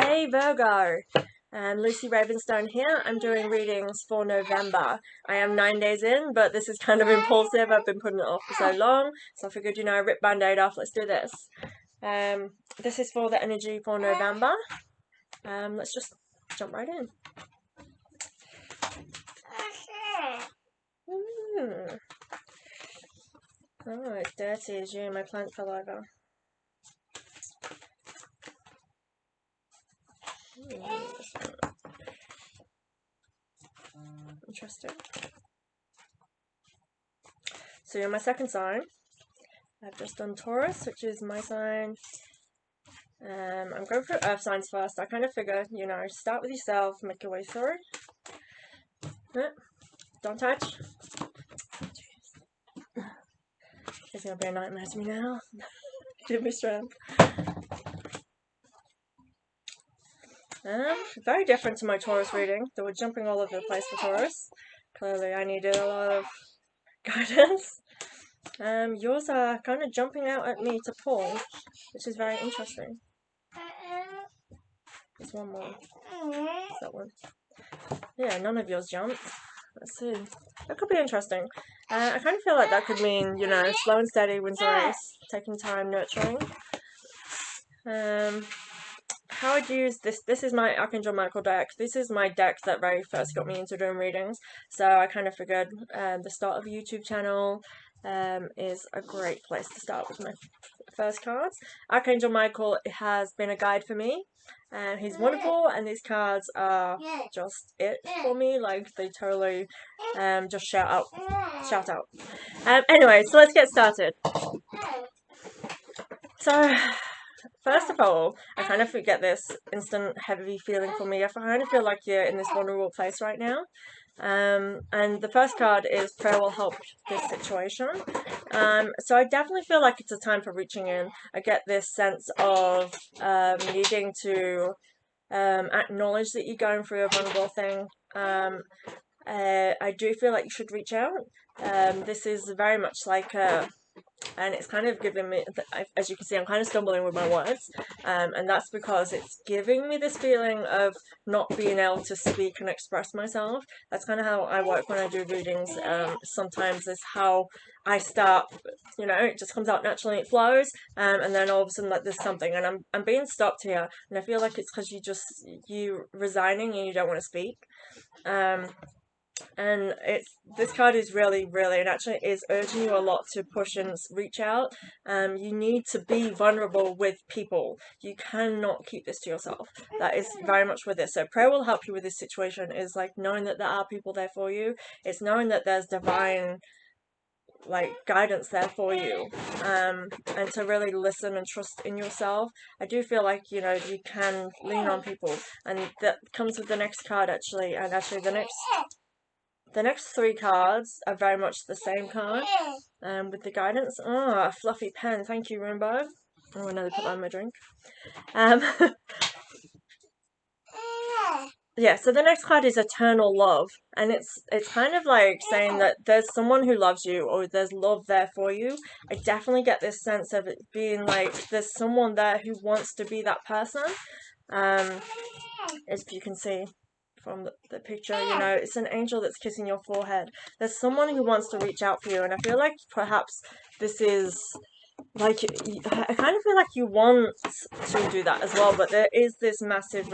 Hey Virgo, Lucy Ravenstone here. I'm doing readings for November. I am 9 days in, but this is kind of impulsive. I've been putting it off for so long, so I figured, rip Band-Aid off, let's do this. This is for the energy for November. Let's just jump right in. Oh, it's dirty as you. My plant fell over. Interesting. So you're my second sign. I've just done Taurus, which is my sign. I'm going through earth signs first. I kind of figure, start with yourself, make your way through. Don't touch. It's going to be a nightmare to me now. Give me strength. Very different to my Taurus reading. They were jumping all over the place for Taurus. Clearly I needed a lot of guidance. Yours are kind of jumping out at me to pull, which is very interesting. There's one more. Is that one? Yeah, none of yours jumped. Let's see. That could be interesting. I kind of feel like that could mean, slow and steady wins the race, taking time, nurturing. How I'd use this is my Archangel Michael deck. This is my deck that very first got me into doing readings. So I kind of figured the start of a YouTube channel is a great place to start with my first cards. Archangel Michael has been a guide for me. He's wonderful, and these cards are just it for me. Like, they totally just shout out. Anyway, so let's get started. So, first of all, I kind of get this instant heavy feeling for me. I kind of feel like you're in this vulnerable place right now. And the first card is Prayer Will Help This Situation. So I definitely feel like it's a time for reaching in. I get this sense of needing to acknowledge that you're going through a vulnerable thing. I do feel like you should reach out. This is very much like and it's kind of giving me, as you can see, I'm kind of stumbling with my words, and that's because it's giving me this feeling of not being able to speak and express myself. That's kind of how I work when I do readings. Sometimes is how I start, it just comes out naturally, it flows, and then all of a sudden, like, there's something, and I'm being stopped here, and I feel like it's because you resigning and you don't want to speak. And this card is really, and actually is urging you a lot to push and reach out. You need to be vulnerable with people. You cannot keep this to yourself. That is very much with this. So prayer will help you with this situation, is like knowing that there are people there for you. It's knowing that there's divine guidance there for you, and to really listen and trust in yourself. I do feel like you can lean on people, and that comes with the next card actually, and actually the next three cards are very much the same card, with the guidance. Oh, a fluffy pen. Thank you, Rainbow. Oh, I nearly put that in my drink. Yeah, so the next card is Eternal Love, and it's kind of like saying that there's someone who loves you, or there's love there for you. I definitely get this sense of it being like there's someone there who wants to be that person. As you can see from the picture, it's an angel that's kissing your forehead. There's someone who wants to reach out for you, and I feel like perhaps this is like, I kind of feel like you want to do that as well, but there is this massive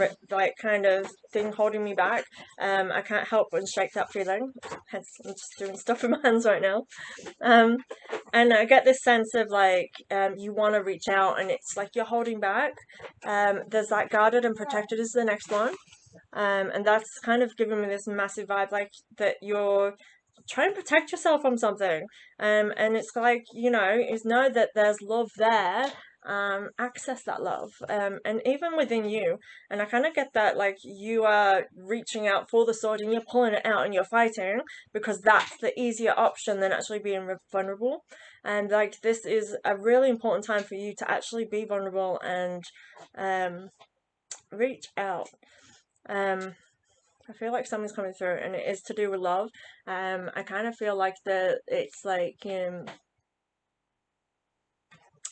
kind of thing holding me back. I can't help but shake that feeling, hence I'm just doing stuff with my hands right now. And I get this sense of you want to reach out, and it's like you're holding back. There's that guarded and protected is the next one. And that's kind of giving me this massive vibe, like that you're trying to protect yourself from something. And it's like, is know that there's love there. Access that love, and even within you. And I kind of get that, like, you are reaching out for the sword and you're pulling it out and you're fighting, because that's the easier option than actually being vulnerable. And like, this is a really important time for you to actually be vulnerable and reach out. I feel like something's coming through, and it is to do with love. I kind of feel like it's like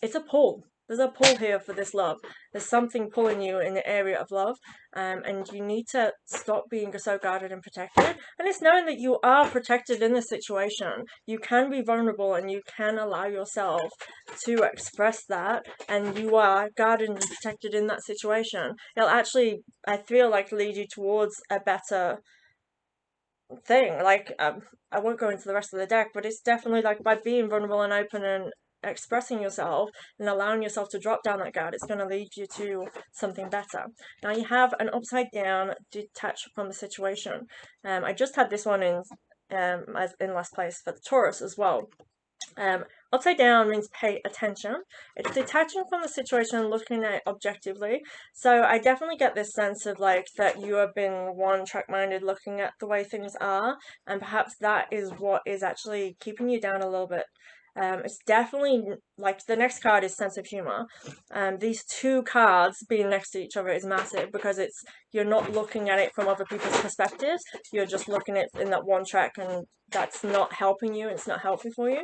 it's a pull. There's a pull here for this love. There's something pulling you in the area of love, and you need to stop being so guarded and protected. And it's knowing that you are protected in this situation. You can be vulnerable and you can allow yourself to express that, and you are guarded and protected in that situation. It'll actually, I feel like, lead you towards a better thing. Like, I won't go into the rest of the deck, but it's definitely like by being vulnerable and open and expressing yourself and allowing yourself to drop down that guard, it's going to lead you to something better. Now you have an upside down, detached from the situation. I just had this one in as in last place for the Taurus as well. Upside down means pay attention. It's detaching from the situation and looking at it objectively. So I definitely get this sense of like that you have been one-track minded, looking at the way things are, and perhaps that is what is actually keeping you down a little bit. It's definitely like the next card is sense of humor. These two cards being next to each other is massive because it's you're not looking at it from other people's perspectives. You're just looking at it in that one track, and that's not helping you. It's not helpful for you,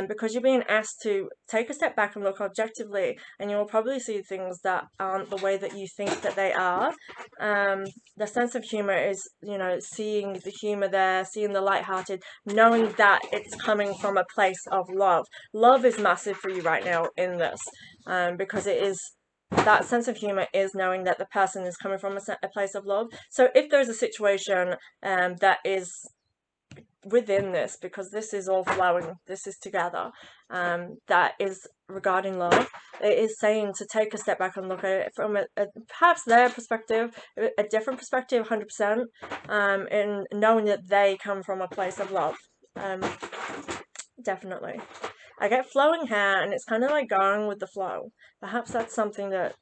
because you're being asked to take a step back and look objectively, and you'll probably see things that aren't the way that you think that they are. The sense of humor is, you know, seeing the humor there, seeing the lighthearted, knowing that it's coming from a place of love. Love is massive for you right now in this, because it is that sense of humor is knowing that the person is coming from a place of love. So if there's a situation that is within this, because this is all flowing, this is together, that is regarding love, it is saying to take a step back and look at it from a perhaps their perspective, a different perspective, 100%, in knowing that they come from a place of love. Definitely. I get flowing hair, and it's kind of like going with the flow. Perhaps that's something that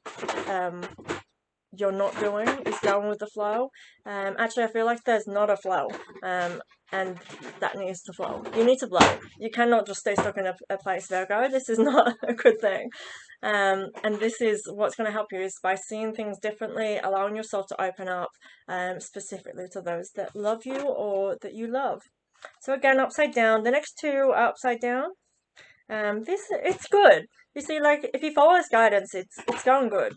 you're not doing, is going with the flow. Actually, I feel like there's not a flow, and that needs to flow. You need to blow. You cannot just stay stuck in a place, Virgo. This is not a good thing. And this is what's going to help you, is by seeing things differently, allowing yourself to open up, specifically to those that love you or that you love. So again, upside down. The next two are upside down. It's good. You see, like, if you follow this guidance, it's going good.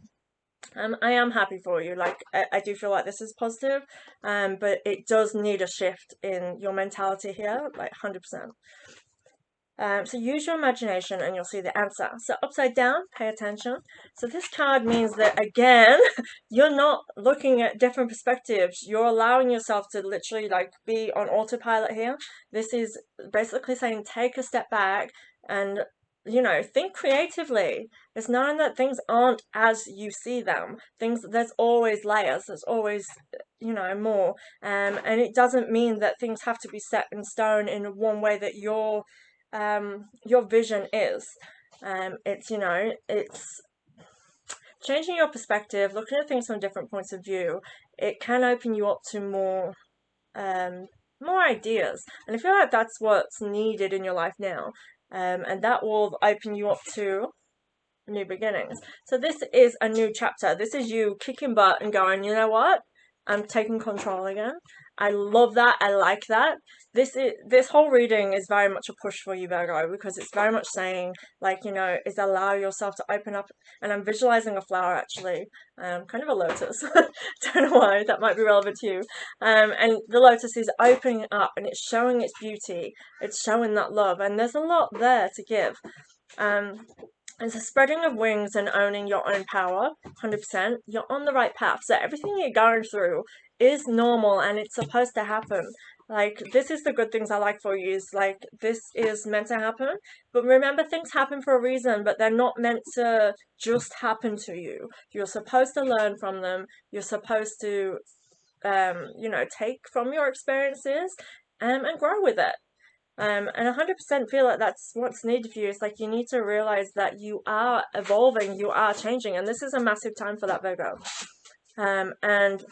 I am happy for you. Like, I do feel like this is positive, but it does need a shift in your mentality here, like 100%. So use your imagination and you'll see the answer. So upside down, pay attention. So this card means that, again, you're not looking at different perspectives. You're allowing yourself to literally like be on autopilot here. This is basically saying take a step back and, you know, think creatively. It's knowing that things aren't as you see them. There's always layers. There's always, you know, more. And it doesn't mean that things have to be set in stone in one way that your vision is. It's, you know, it's changing your perspective, looking at things from different points of view. It can open you up to more ideas, and I feel like that's what's needed in your life now, and that will open you up to new beginnings. So this is a new chapter. This is you kicking butt and going, you know what? I'm taking control again. I love that. I like that. This whole reading is very much a push for you, Virgo, because it's very much saying, like, you know, is allow yourself to open up. And I'm visualizing a flower, actually, kind of a lotus. Don't know why, that might be relevant to you. And the lotus is opening up and it's showing its beauty. It's showing that love, and there's a lot there to give. It's a spreading of wings and owning your own power, 100%. You're on the right path. So everything you're going through is normal and it's supposed to happen. Like, this is the good things I like for you, is like, this is meant to happen. But remember, things happen for a reason, but they're not meant to just happen to you. You're supposed to learn from them. You're supposed to, you know, take from your experiences and grow with it. And 100% feel like that's what's needed for you. It's like you need to realize that you are evolving, you are changing, and this is a massive time for that, Virgo. And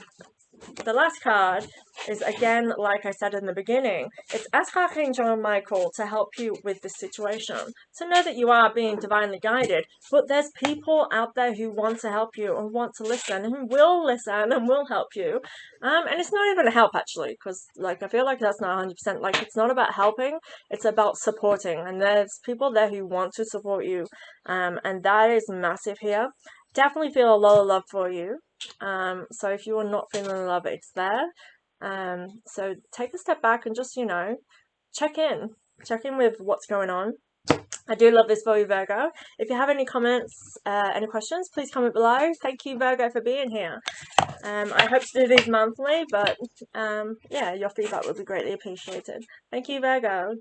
the last card is, again, like I said in the beginning, it's ask Archangel Michael to help you with this situation. So know that you are being divinely guided, but there's people out there who want to help you and want to listen, who will listen and will help you. And it's not even a help, actually, because, like, I feel like that's not 100%. Like, it's not about helping, it's about supporting. And there's people there who want to support you, and that is massive here. Definitely feel a lot of love for you. So if you are not feeling love, it's there. So take a step back and just, check in with what's going on. I do love this for you, Virgo. If you have any comments, any questions, please comment below. Thank you, Virgo, for being here. I hope to do these monthly, but yeah, your feedback would be greatly appreciated. Thank you, Virgo.